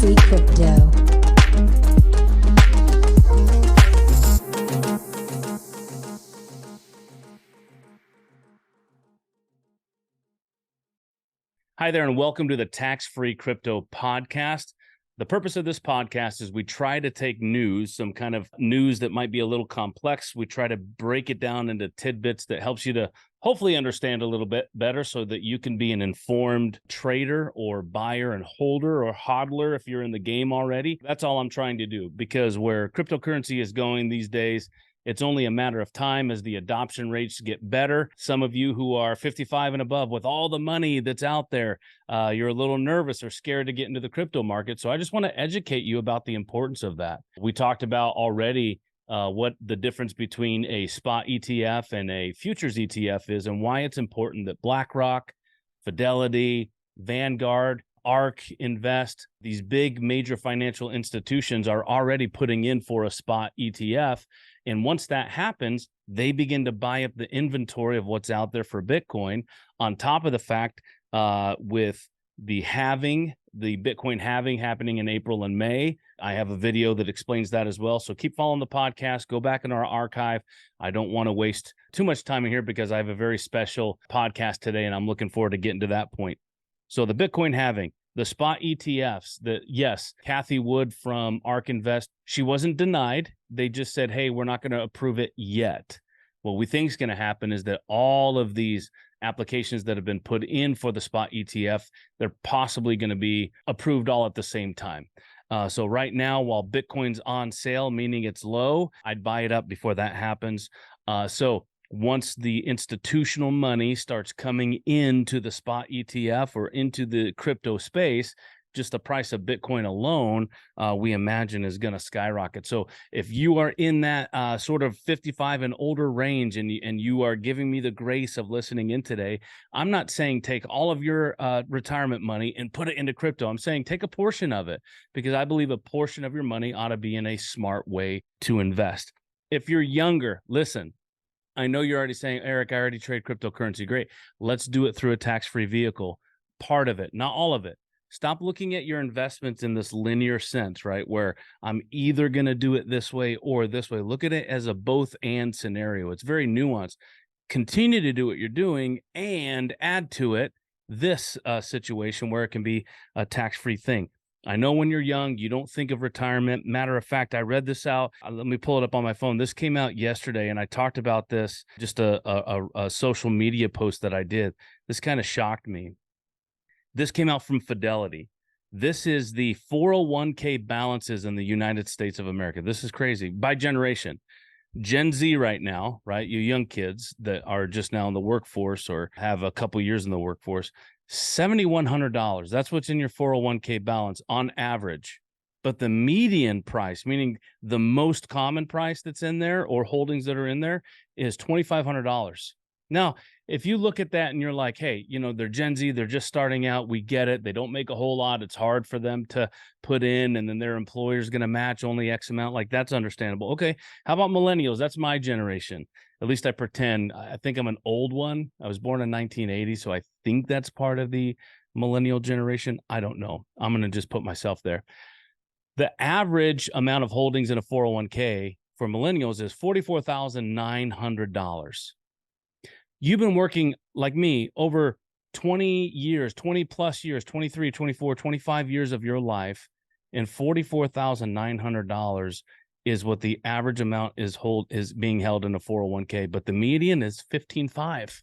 Tax-free crypto. Hi there, and welcome to the Tax-Free Crypto Podcast. The purpose of this podcast is we try to take news, some kind of news that might be a little complex. We try to break it down into tidbits that helps you to hopefully understand a little bit better so that you can be an informed trader or buyer and holder or hodler if you're in the game already. That's all I'm trying to do, because where cryptocurrency is going these days, it's only a matter of time as the adoption rates get better. Some of you who are 55 and above, with all the money that's out there, you're a little nervous or scared to get into the crypto market. So I just want to educate you about the importance of that. We talked about already what the difference between a spot ETF and a futures ETF is, and why it's important that BlackRock, Fidelity, Vanguard, ARK Invest, these big major financial institutions are already putting in for a spot ETF. And once that happens, they begin to buy up the inventory of what's out there for Bitcoin, on top of the fact with the Bitcoin halving happening in April and May. I have a video that explains that as well. So keep following the podcast. Go back in our archive. I don't want to waste too much time in here because I have a very special podcast today, and I'm looking forward to getting to that point. So the Bitcoin halving, the spot ETFs, yes, Kathy Wood from ARK Invest, she wasn't denied. They just said, hey, we're not going to approve it yet. What we think is going to happen is that all of these applications that have been put in for the spot ETF, they're possibly going to be approved all at the same time. So right now, while Bitcoin's on sale, meaning it's low, I'd buy it up before that happens. So once the institutional money starts coming into the spot ETF or into the crypto space, just the price of Bitcoin alone, we imagine, is going to skyrocket. So if you are in that sort of 55 and older range, and you are giving me the grace of listening in today, I'm not saying take all of your retirement money and put it into crypto. I'm saying take a portion of it, because I believe a portion of your money ought to be in a smart way to invest. If you're younger, listen, I know you're already saying, Eric, I already trade cryptocurrency. Great. Let's do it through a tax-free vehicle. Part of it, not all of it. Stop looking at your investments in this linear sense, right? Where I'm either going to do it this way or this way. Look at it as a both and scenario. It's very nuanced. Continue to do what you're doing and add to it this situation where it can be a tax-free thing. I know when you're young, you don't think of retirement. Matter of fact, I read this out. Let me pull it up on my phone. This came out yesterday, and I talked about this, just a social media post that I did. This kind of shocked me. This came out from Fidelity. This is the 401k balances in the United States of America. This is crazy. By generation. Gen Z right now, right? You young kids that are just now in the workforce or have a couple years in the workforce, $7,100. That's what's in your 401k balance on average. But the median price, meaning the most common price that's in there or holdings that are in there, is $2,500. Now, if you look at that and you're like, hey, they're Gen Z, they're just starting out. We get it. They don't make a whole lot. It's hard for them to put in, and then their employer's going to match only X amount. Like, that's understandable. Okay. How about millennials? That's my generation. At least I pretend. I think I'm an old one. I was born in 1980, so I think that's part of the millennial generation. I don't know. I'm going to just put myself there. The average amount of holdings in a 401k for millennials is $44,900. You've been working like me over 20 years, 20 plus years, 23, 24, 25 years of your life, and $44,900 is what the average amount is being held in a 401k, but the median is $15,500.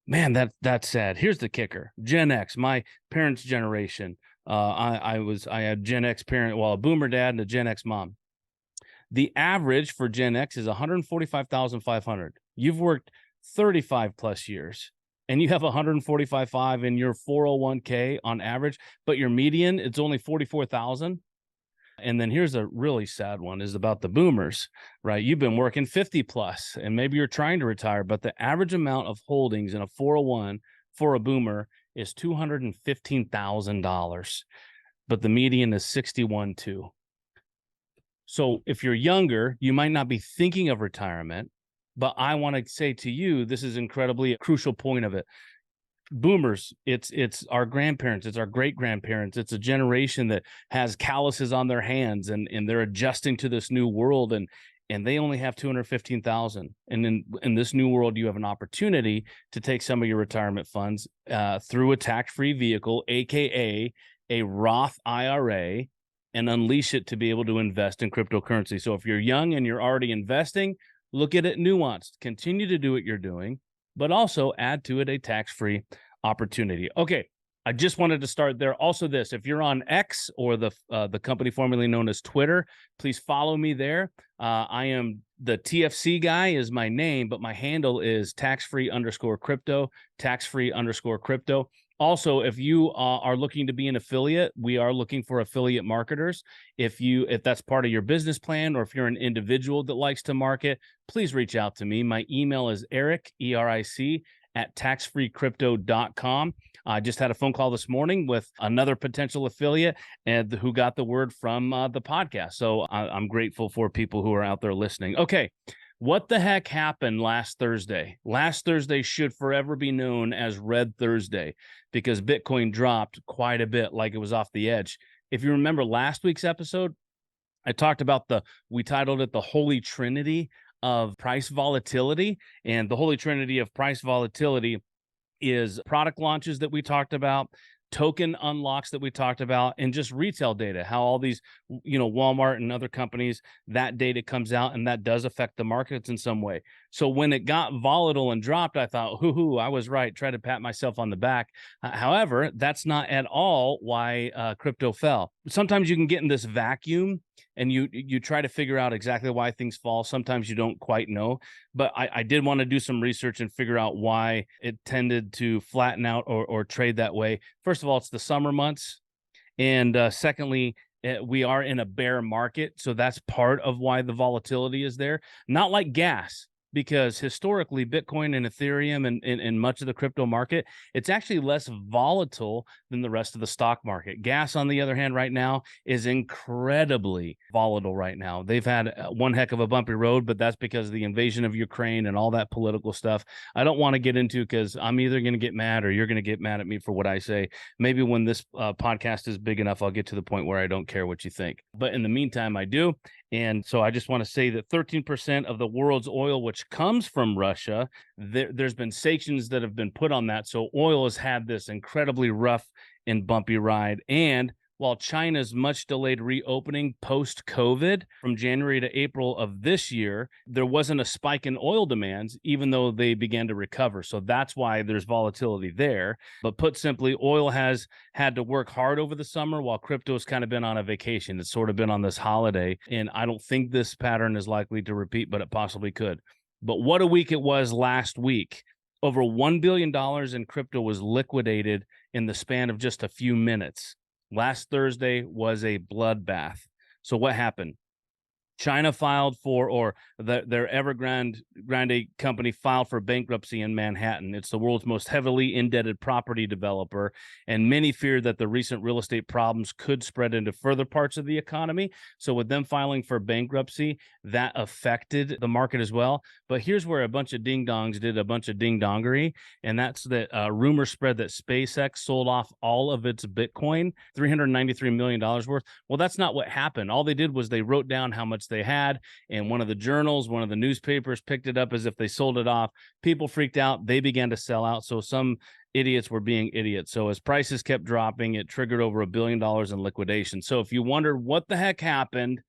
Man, that's sad. Here's the kicker. Gen X, my parents' generation. I had Gen X parent, a boomer dad and a Gen X mom. The average for Gen X is $145,500. You've worked 35 plus years and you have $145,500 in your 401k on average, but your median, it's only $44,000. And then here's a really sad one, is about the boomers, right? You've been working 50 plus and maybe you're trying to retire, but the average amount of holdings in a 401 for a boomer is $215,000, but the median is $61,200. So if you're younger, you might not be thinking of retirement, but I want to say to you, this is incredibly a crucial point of it. boomers, it's our grandparents, it's our great grandparents, it's a generation that has calluses on their hands, and they're adjusting to this new world, and they only have 215,000. And in this new world, you have an opportunity to take some of your retirement funds through a tax-free vehicle, aka a Roth IRA, and unleash it to be able to invest in cryptocurrency. So if you're young and you're already investing, look at it nuanced, continue to do what you're doing, but also add to it a tax-free opportunity. Okay, I just wanted to start there. Also, this, if you're on X, or the company formerly known as Twitter, please follow me there. I am the TFC guy is my name, but my handle is taxfree_crypto, taxfree_crypto. Also, if you are looking to be an affiliate, we are looking for affiliate marketers. If that's part of your business plan, or if you're an individual that likes to market, please reach out to me. My email is Eric, ERIC, at taxfreecrypto.com. I just had a phone call this morning with another potential affiliate and who got the word from the podcast. So I'm grateful for people who are out there listening. Okay. What the heck happened last Thursday? Last Thursday should forever be known as Red Thursday, because Bitcoin dropped quite a bit, like it was off the edge. If you remember last week's episode, I talked about we titled it the Holy Trinity of price volatility. And the Holy Trinity of price volatility is product launches that we talked about, token unlocks that we talked about, and just retail data, how all these, Walmart and other companies, that data comes out, and that does affect the markets in some way. So when it got volatile and dropped, I thought, hoo, I was right, try to pat myself on the back. However, that's not at all why crypto fell. Sometimes you can get in this vacuum and you try to figure out exactly why things fall. Sometimes you don't quite know, but I did want to do some research and figure out why it tended to flatten out or trade that way. First of all, it's the summer months. And secondly, we are in a bear market. So that's part of why the volatility is there. Not like gas, because historically, Bitcoin and Ethereum and much of the crypto market, it's actually less volatile than the rest of the stock market. Gas, on the other hand, right now is incredibly volatile right now. They've had one heck of a bumpy road, but that's because of the invasion of Ukraine and all that political stuff I don't want to get into, because I'm either going to get mad or you're going to get mad at me for what I say. Maybe when this podcast is big enough, I'll get to the point where I don't care what you think. But in the meantime, I do. And so I just want to say that 13% of the world's oil, which comes from Russia, there's been sanctions that have been put on that. So oil has had this incredibly rough and bumpy ride. And while China's much delayed reopening post-COVID from January to April of this year, there wasn't a spike in oil demands, even though they began to recover. So that's why there's volatility there. But put simply, oil has had to work hard over the summer, while crypto's kind of been on a vacation. It's sort of been on this holiday. And I don't think this pattern is likely to repeat, but it possibly could. But what a week it was last week. Over $1 billion in crypto was liquidated in the span of just a few minutes. Last Thursday was a bloodbath. So what happened? China filed for, or their Evergrande company filed for bankruptcy in Manhattan. It's the world's most heavily indebted property developer, and many fear that the recent real estate problems could spread into further parts of the economy. So with them filing for bankruptcy, that affected the market as well. But here's where a bunch of ding-dongs did a bunch of ding-dongery, and that's that rumor spread that SpaceX sold off all of its Bitcoin, $393 million worth. Well, that's not what happened. All they did was they wrote down how much they had, and one of the journals, one of the newspapers picked it up as if they sold it off. People freaked out. They began to sell out. So some idiots were being idiots. So as prices kept dropping, it triggered over $1 billion in liquidation. So if you wondered what the heck happened,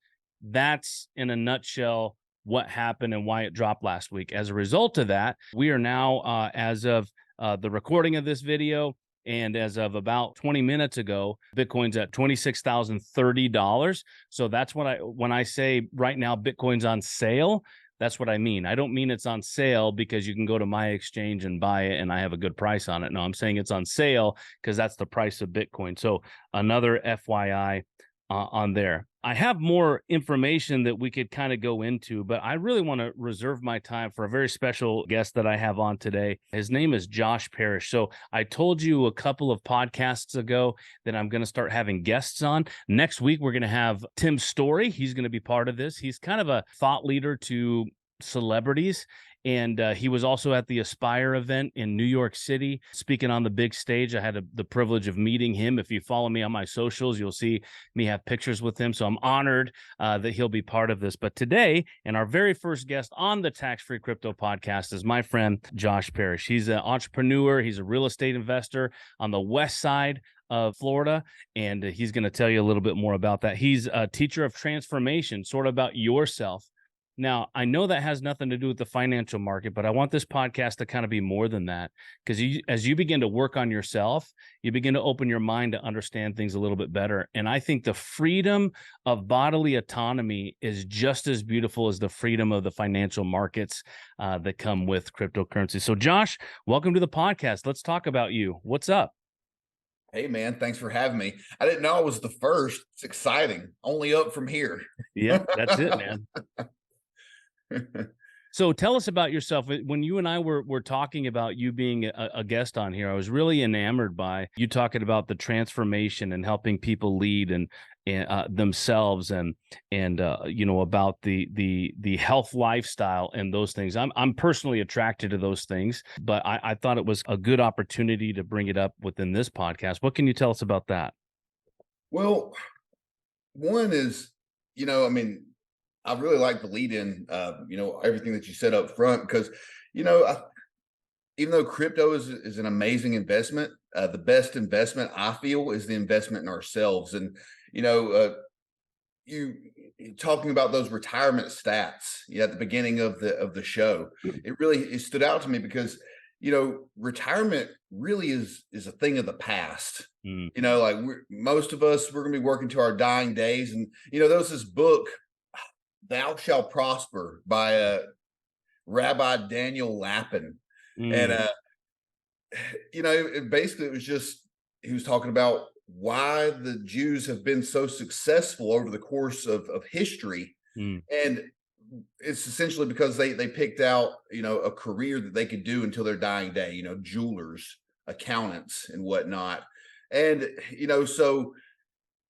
that's in a nutshell what happened and why it dropped last week. As a result of that, we are now, as of the recording of this video, and as of about 20 minutes ago, Bitcoin's at $26,030. So that's when I say right now Bitcoin's on sale, that's what I mean. I don't mean it's on sale because you can go to my exchange and buy it and I have a good price on it. No, I'm saying it's on sale because that's the price of Bitcoin. So another FYI on there. I have more information that we could kind of go into, but I really want to reserve my time for a very special guest that I have on today. His name is Josh Parish. So I told you a couple of podcasts ago that I'm going to start having guests on. Next week, we're going to have Tim Story. He's going to be part of this. He's kind of a thought leader to celebrities. And he was also at the Aspire event in New York City, speaking on the big stage. I had the privilege of meeting him. If you follow me on my socials, you'll see me have pictures with him. So I'm honored that he'll be part of this. But today, and our very first guest on the Tax Free Crypto podcast is my friend, Josh Parish. He's an entrepreneur. He's a real estate investor on the west side of Florida, and he's going to tell you a little bit more about that. He's a teacher of transformation, sort of about yourself. Now, I know that has nothing to do with the financial market, but I want this podcast to kind of be more than that, because as you begin to work on yourself, you begin to open your mind to understand things a little bit better. And I think the freedom of bodily autonomy is just as beautiful as the freedom of the financial markets that come with cryptocurrency. So, Josh, welcome to the podcast. Let's talk about you. What's up? Hey, man, thanks for having me. I didn't know I was the first. It's exciting. Only up from here. Yeah, that's it, man. So tell us about yourself. When you and I were talking about you being a guest on here, I was really enamored by you talking about the transformation and helping people lead and themselves and about the health lifestyle and those things. I'm personally attracted to those things, but I thought it was a good opportunity to bring it up within this podcast. What can you tell us about that? Well, one is, I mean, I really like the lead in, everything that you said up front, because, even though crypto is an amazing investment, the best investment I feel is the investment in ourselves. And, you talking about those retirement stats at the beginning of the show, it stood out to me because, retirement really is a thing of the past. Like most of us, we're going to be working to our dying days. And, there was this book, Thou Shalt Prosper by Rabbi Daniel Lapin. And, basically it was just, he was talking about why the Jews have been so successful over the course of history. And it's essentially because they picked out, a career that they could do until their dying day, jewelers, accountants and whatnot. And, so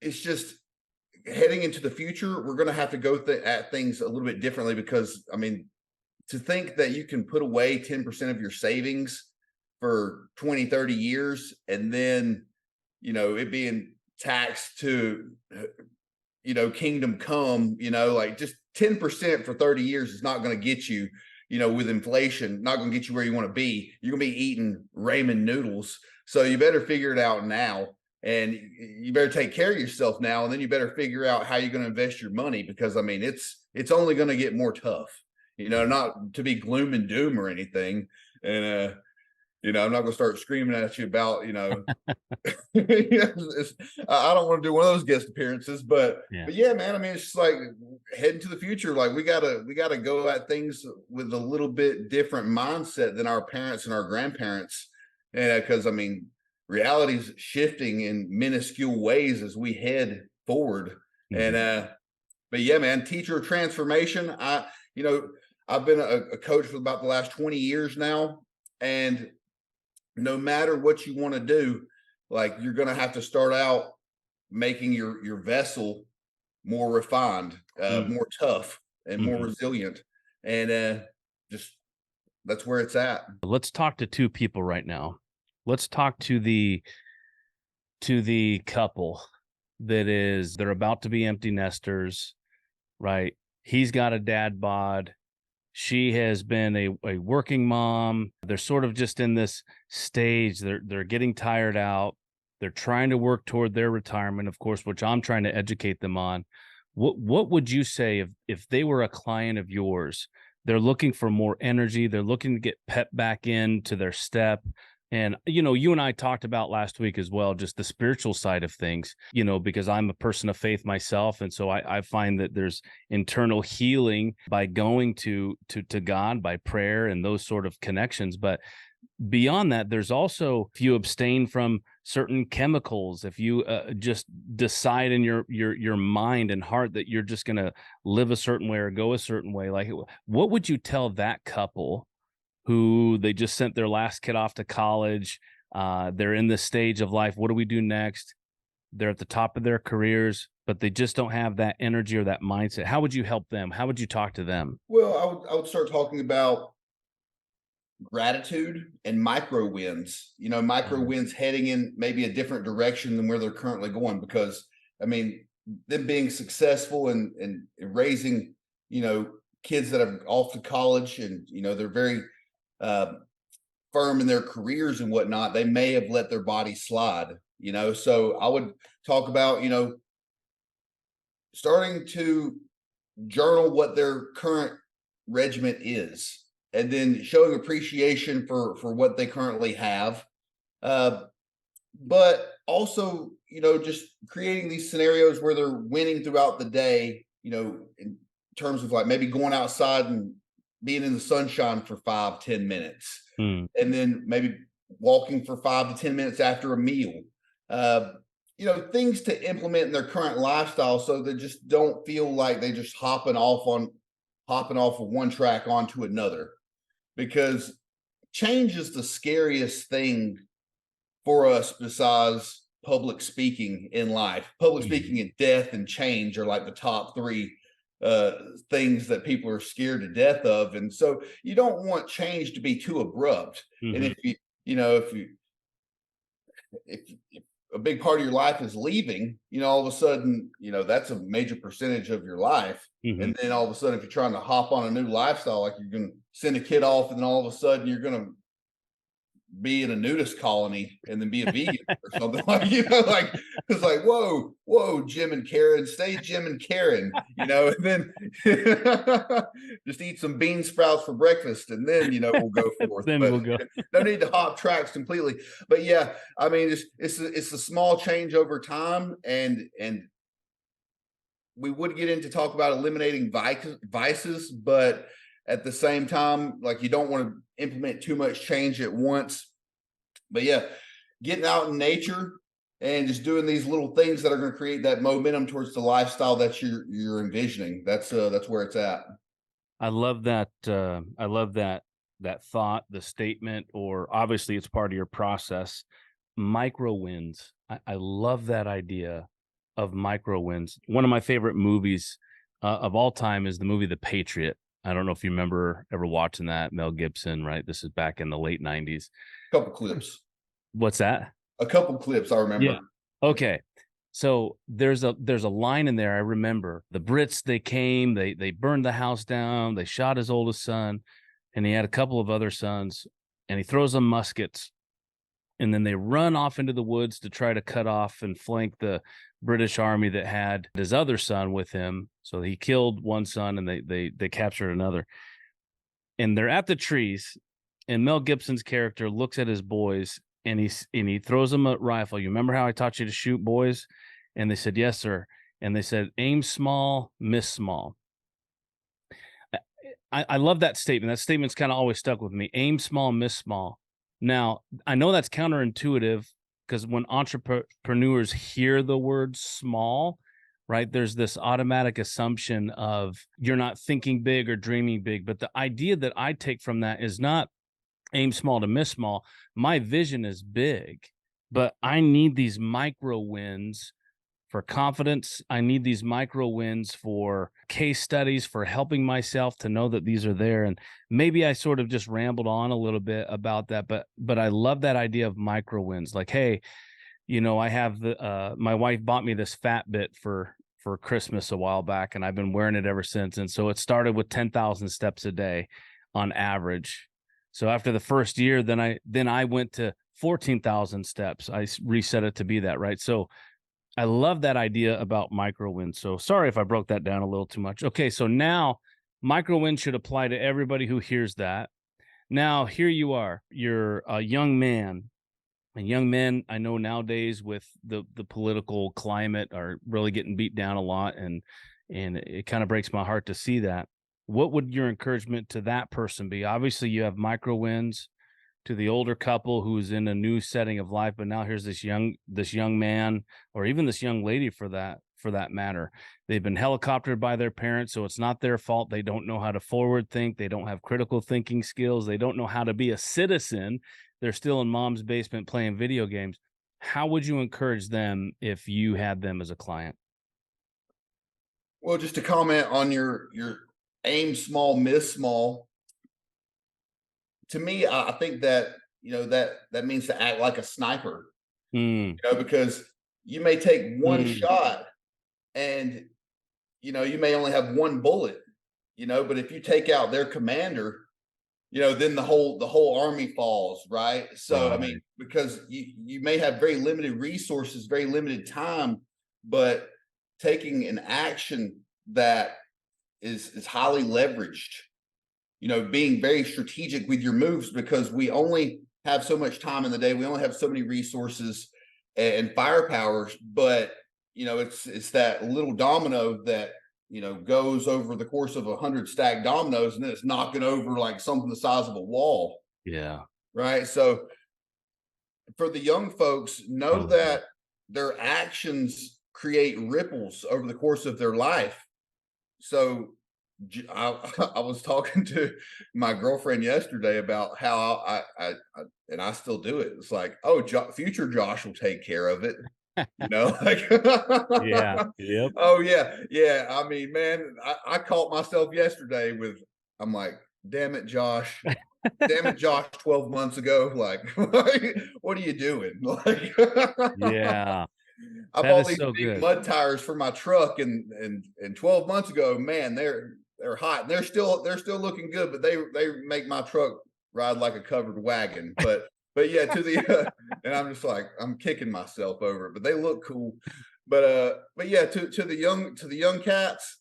it's just, heading into the future, we're going to have to go at things a little bit differently, because I mean, to think that you can put away 10% of your savings for 20, 30 years and then, it being taxed to, kingdom come, like just 10% for 30 years is not going to get you, with inflation, not going to get you where you want to be. You're going to be eating ramen noodles. So you better figure it out now. And you better take care of yourself now, and then you better figure out how you're going to invest your money, because I mean, it's only going to get more tough, not to be gloom and doom or anything. And, I'm not going to start screaming at you about, I don't want to do one of those guest appearances, but yeah, man, I mean, it's just like heading to the future. Like we gotta go at things with a little bit different mindset than our parents and our grandparents. And because I mean, reality's shifting in minuscule ways as we head forward. And but yeah, man, teacher of transformation. I've been a coach for about the last 20 years now, and no matter what you want to do, like you're going to have to start out making your vessel more refined, more tough and more resilient. And just that's where it's at. Let's talk to two people right now. Let's talk to the couple they're about to be empty nesters, right? He's got a dad bod. She has been a working mom. They're sort of just in this stage. They're getting tired out. They're trying to work toward their retirement, of course, which I'm trying to educate them on. What would you say if they were a client of yours? They're looking for more energy. They're looking to get pep back into their step. And, you and I talked about last week as well, just the spiritual side of things, because I'm a person of faith myself. And so I find that there's internal healing by going to God, by prayer and those sort of connections. But beyond that, there's also, if you abstain from certain chemicals, if you just decide in your mind and heart that you're just going to live a certain way or go a certain way, like what would you tell that couple who they just sent their last kid off to college? They're in this stage of life. What do we do next? They're at the top of their careers, but they just don't have that energy or that mindset. How would you help them? How would you talk to them? Well, I would start talking about gratitude and micro wins, micro wins heading in maybe a different direction than where they're currently going. Because I mean, them being successful and raising, kids that are off to college, and they're very uh, firm in their careers and whatnot, they may have let their body slide. So I would talk about, starting to journal what their current regiment is, and then showing appreciation for what they currently have. Uh, but also, just creating these scenarios where they're winning throughout the day, in terms of like maybe going outside and being in the sunshine for 5-10 minutes, Mm. and then maybe walking for 5 to 10 minutes after a meal. Uh, things to implement in their current lifestyle so they just don't feel like they just hopping off of one track onto another. Because change is the scariest thing for us besides public speaking in life. Public speaking and death and change are like the top three things that people are scared to death of. And so you don't want change to be too abrupt. And Mm-hmm. if if a big part of your life is leaving, all of a sudden, that's a major percentage of your life. Mm-hmm. And then all of a sudden, if you're trying to hop on a new lifestyle, like you're going to send a kid off, and then all of a sudden you're going to be in a nudist colony and then be a vegan or something, like, like it's like, whoa, Jim and Karen, stay Jim and Karen, and then just eat some bean sprouts for breakfast, and then we'll go forth. Then but we'll go. no need to hop tracks completely. But yeah, I mean, it's a small change over time, and we would get into talk about eliminating vices, but at the same time, like, you don't want to implement too much change at once. But yeah, getting out in nature and just doing these little things that are going to create that momentum towards the lifestyle that you're envisioning. That's where it's at. I love that. I love that thought, the statement, or obviously it's part of your process. Micro wins. I love that idea of micro wins. One of my favorite movies of all time is the movie The Patriot. I don't know if you remember ever watching that. Mel Gibson, right? This is back in the late 90s. A couple clips. What's that? A couple clips I remember. Yeah. Okay. So there's a line in there I remember. The Brits, they came, they burned the house down, they shot his oldest son, and he had a couple of other sons, and he throws them muskets, and then they run off into the woods to try to cut off and flank the British army that had his other son with him. So he killed one son and they captured another. And they're at the trees, and Mel Gibson's character looks at his boys, and he throws them a rifle. You remember how I taught you to shoot, boys? And they said, yes, sir. And they said, aim small, miss small. I love that statement. That statement's kind of always stuck with me. Aim small, miss small. Now, I know that's counterintuitive, because when entrepreneurs hear the word small, right, there's this automatic assumption of you're not thinking big or dreaming big. But the idea that I take from that is not aim small to miss small. My vision is big, but I need these micro wins for confidence. I need these micro wins for case studies, for helping myself to know that these are there. And maybe I sort of just rambled on a little bit about that, but I love that idea of micro wins. Like, hey, I have my wife bought me this Fat Bit for Christmas a while back, and I've been wearing it ever since. And so it started with 10,000 steps a day on average. So after the first year, then I went to 14,000 steps. I reset it to be that, right? So I love that idea about micro wins. So sorry if I broke that down a little too much. Okay, so now micro wins should apply to everybody who hears that. Now, here you are. You're a young man. And young men, I know nowadays with the political climate, are really getting beat down a lot, and it kind of breaks my heart to see that. What would your encouragement to that person be? Obviously, you have micro wins to the older couple who's in a new setting of life, but now here's this young man, or even this young lady for that matter. They've been helicoptered by their parents, so it's not their fault. They don't know how to forward think. They don't have critical thinking skills. They don't know how to be a citizen. They're still in mom's basement playing video games. How would you encourage them if you had them as a client? Well, just to comment on your aim small, miss small. to me, I think that, that means to act like a sniper, Mm, because you may take one mm, shot and, you may only have one bullet, but if you take out their commander, then the whole army falls, right? So I mean, right. because you may have very limited resources, very limited time, but taking an action that is highly leveraged, being very strategic with your moves, because we only have so much time in the day, we only have so many resources and firepower, but it's that little domino that goes over the course of 100 stacked dominoes, and then it's knocking over like something the size of a wall, Yeah. right? So for the young folks, I know love that. that their actions create ripples over the course of their life. So I was talking to my girlfriend yesterday about how and I still do it. It's like, oh, future Josh will take care of it. Like, Yeah. Yep. oh yeah, yeah. I mean, man, I caught myself yesterday with, I'm like, damn it, Josh, 12 months ago. Like, what are you doing? Like, Yeah. I That bought is these so big good. mud tires for my truck, and 12 months ago, man, they're hot. And they're still looking good, but they make my truck ride like a covered wagon. But yeah, to the and I'm just like, I'm kicking myself over it, but they look cool. But yeah, to the young cats,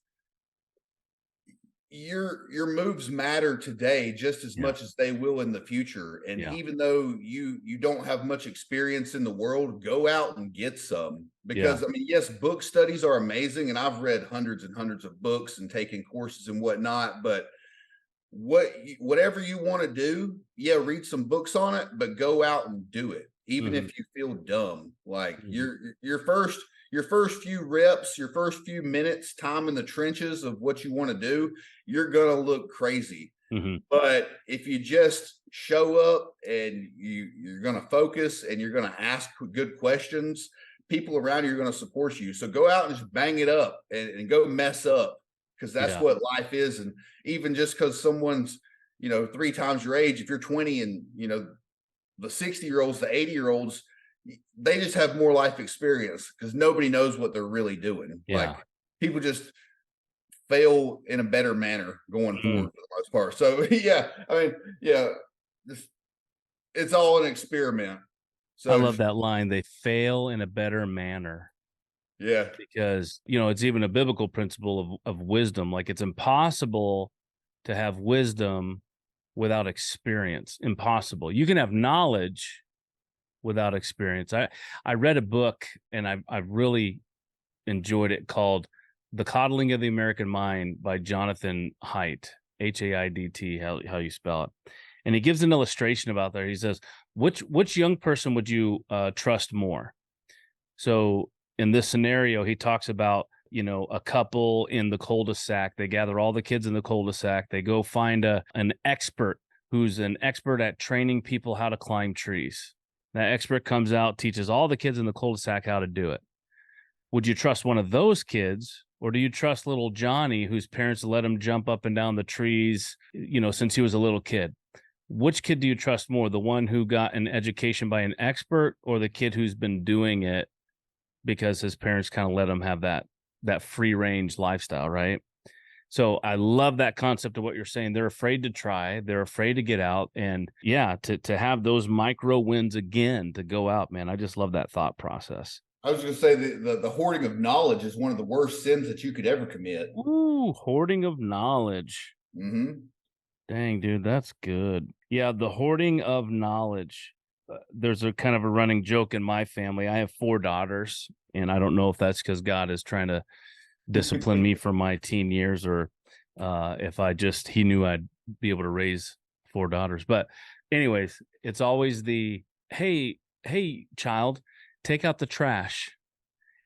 your moves matter today just as Yeah. much as they will in the future. And Yeah. even though you don't have much experience in the world, go out and get some, Yeah. because I mean, yes, book studies are amazing, and I've read hundreds and hundreds of books and taken courses and whatnot, but whatever you want to do, yeah, read some books on it, but go out and do it, even Hmm. if you feel dumb. Like Hmm. your first few reps, your first few minutes time in the trenches of what you want to do, you're gonna look crazy. Hmm. But if you just show up and you're gonna focus and you're gonna ask good questions, people around you are gonna support you. So go out and just bang it up, and go mess up, because that's Yeah. what life is. And even just because someone's, three times your age, if you're 20, and the 60-year-olds, the 80-year-olds, they just have more life experience, because nobody knows what they're really doing. Like, Yeah. people just fail in a better manner going Mm. forward for the most part. So yeah, I mean, yeah, just, it's all an experiment. I So love just, that line. They fail in a better manner yeah, because, it's even a biblical principle of wisdom. Like it's impossible to have wisdom without experience. Impossible. You can have knowledge without experience. I read a book and I really enjoyed it called The Coddling of the American Mind by Jonathan Haidt, Haidt, how you spell it. And he gives an illustration about that. He says, which young person would you trust more? So in this scenario, he talks about, a couple in the cul-de-sac. They gather all the kids in the cul-de-sac. They go find an expert who's an expert at training people how to climb trees. That expert comes out, teaches all the kids in the cul-de-sac how to do it. Would you trust one of those kids, or do you trust little Johnny, whose parents let him jump up and down the trees, since he was a little kid? Which kid do you trust more, the one who got an education by an expert, or the kid who's been doing it because his parents kind of let him have that free range lifestyle, right? So I love that concept of what you're saying. They're afraid to try, they're afraid to get out, and yeah, to have those micro wins again, to go out, man. I just love that thought process. I was going to say the hoarding of knowledge is one of the worst sins that you could ever commit. Ooh, hoarding of knowledge. Hmm. Dang, dude, that's good. Yeah, the hoarding of knowledge. There's a kind of a running joke in my family. I have four daughters, and I don't know if that's because God is trying to discipline me for my teen years, or if he knew I'd be able to raise four daughters. But anyways, it's always hey, child, take out the trash.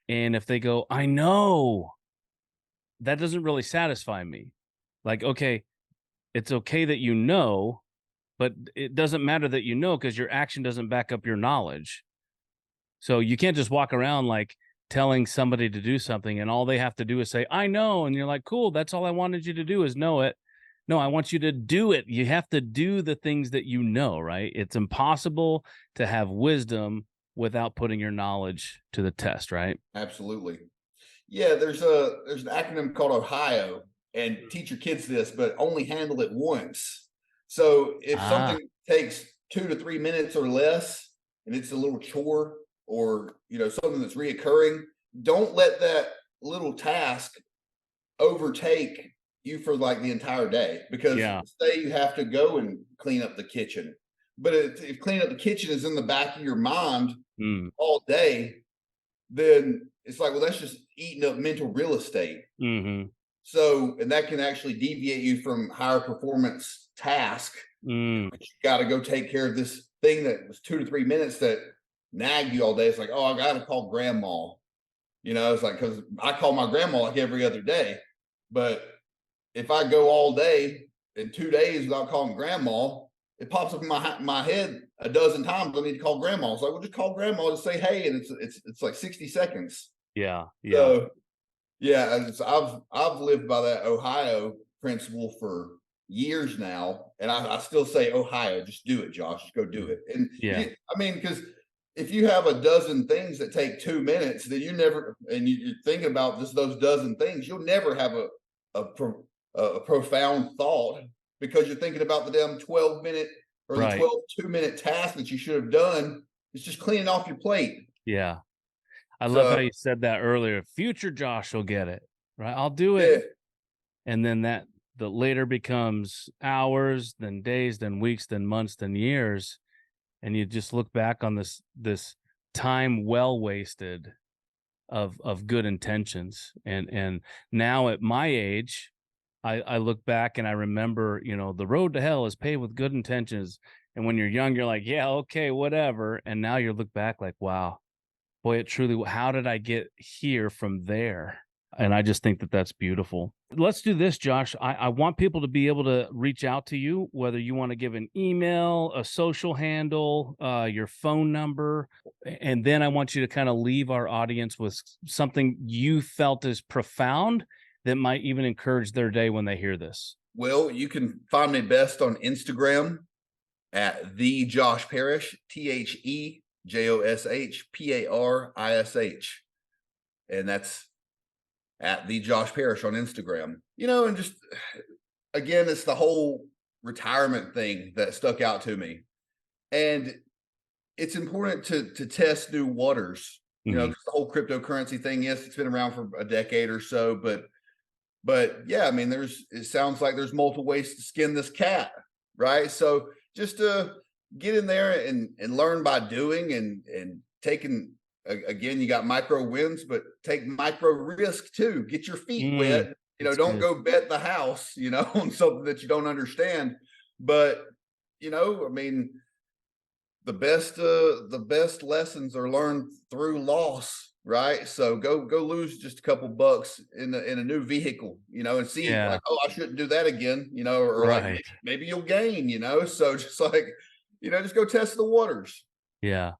And if they go, I know, that doesn't really satisfy me. Like, okay, it's okay that you know, but it doesn't matter that you know because your action doesn't back up your knowledge. So you can't just walk around like telling somebody to do something and all they have to do is say, I know. And you're like, cool, that's all I wanted you to do is know it. No, I want you to do it. You have to do the things that you know, right? It's impossible to have wisdom without putting your knowledge to the test, right? Absolutely. Yeah, there's an acronym called Ohio, and teach your kids this, but only handle it once. So if Ah, something takes 2 to 3 minutes or less, and it's a little chore or something that's reoccurring, don't let that little task overtake you for like the entire day. Because yeah. say you have to go and clean up the kitchen, but if clean up the kitchen is in the back of your mind Mm, all day, then it's like, well, that's just eating up mental real estate. mm-hmm. So, and that can actually deviate you from higher performance task. Mm, But you got to go take care of this thing that was 2 to 3 minutes that nagged you all day. It's like, oh, I got to call grandma. It's like, because I call my grandma like every other day. But if I go all day in 2 days without calling grandma, it pops up in my head a dozen times. I need to call grandma. So I will just call grandma to say hey, and it's like 60 seconds. yeah, yeah. So yeah, and I've lived by that Ohio principle for years now, and I still say Ohio. Just do it, Josh. Just go do Mm, it. And yeah. I mean, because if you have a dozen things that take 2 minutes, then you never, and you're thinking about just those dozen things, you'll never have a, pro, a profound thought because you're thinking about the damn 12 minute or the Right. 2 minute task that you should have done. It's just cleaning off your plate. Yeah. I love how So you said that earlier. Future Josh will get it, right? I'll do it. yeah, And then the later becomes hours, then days, then weeks, then months, then years. And you just look back on this time well wasted of good intentions. And now at my age, I look back and I remember, the road to hell is paved with good intentions. And when you're young, you're like, yeah, okay, whatever. And now you look back like, wow, boy, it truly, how did I get here from there? And I just think that that's beautiful. Let's do this, Josh. I want people to be able to reach out to you, whether you want to give an email, a social handle, your phone number. And then I want you to kind of leave our audience with something you felt is profound that might even encourage their day when they hear this. well, you can find me best on Instagram at the Josh Parish, TheJoshParish, and that's at the Josh Parish on Instagram. And just again, it's the whole retirement thing that stuck out to me, and it's important to test new waters. Mhm. Because the whole cryptocurrency thing, yes, it's been around for a decade or so, but yeah, I mean, it sounds like there's multiple ways to skin this cat, right? So just to get in there and learn by doing and taking again, you got micro wins, but take micro risk too. Get your feet Mm, wet. that's Don't good. go bet the house, on something that you don't understand. But I mean, the best lessons are learned through loss, right? So go lose just a couple bucks in a new vehicle, and see Yeah, like, oh, I shouldn't do that again, or like right. maybe you'll gain, so just like, just go test the waters. Yeah.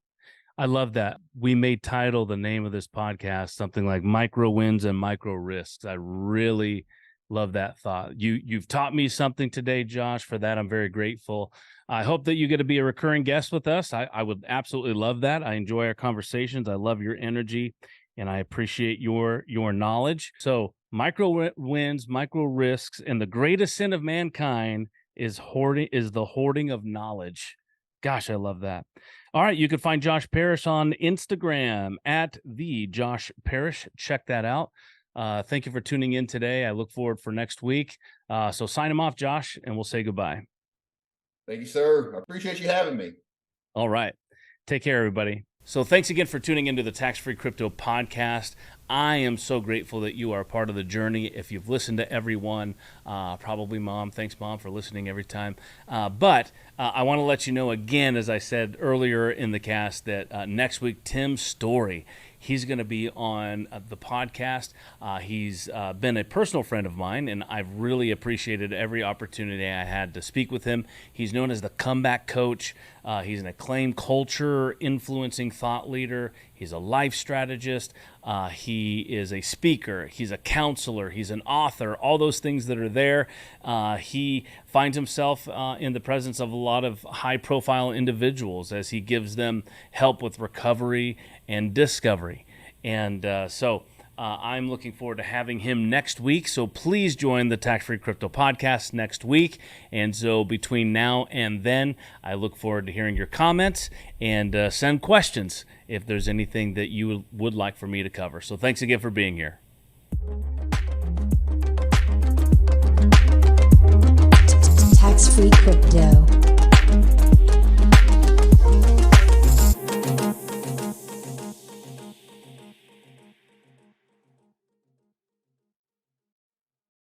I love that. We may title the name of this podcast something like micro wins and micro risks. I really love that thought. You've taught me something today, Josh. For that, I'm very grateful. I hope that you get to be a recurring guest with us. I would absolutely love that. I enjoy our conversations. I love your energy and I appreciate your knowledge. So wins, micro risks, and the greatest sin of mankind is the hoarding of knowledge. Gosh, I love that. All right, you can find Josh Parish on Instagram at the Josh Parish. Check that out. Thank you for tuning in today. I look forward for next week. So sign him off, Josh, and we'll say goodbye. Thank you, sir. I appreciate you having me. All right. Take care, everybody. So thanks again for tuning into the Tax Free Crypto Podcast. I am so grateful that you are a part of the journey. If you've listened to everyone, probably Mom. Thanks, Mom, for listening every time. But I want to let you know again, as I said earlier in the cast, that next week, Tim Story, He's going to be on the podcast. He's been a personal friend of mine, and I've really appreciated every opportunity I had to speak with him. He's known as the comeback coach. He's an acclaimed culture influencing thought leader. He's a life strategist. He is a speaker. He's a counselor. He's an author. All those things that are there. He finds himself in the presence of a lot of high-profile individuals as he gives them help with recovery and discovery. And so I'm looking forward to having him next week. So please join the Tax Free Crypto Podcast next week. And so between now and then, I look forward to hearing your comments and send questions if there's anything that you would like for me to cover. So thanks again for being here. Tax Free Crypto.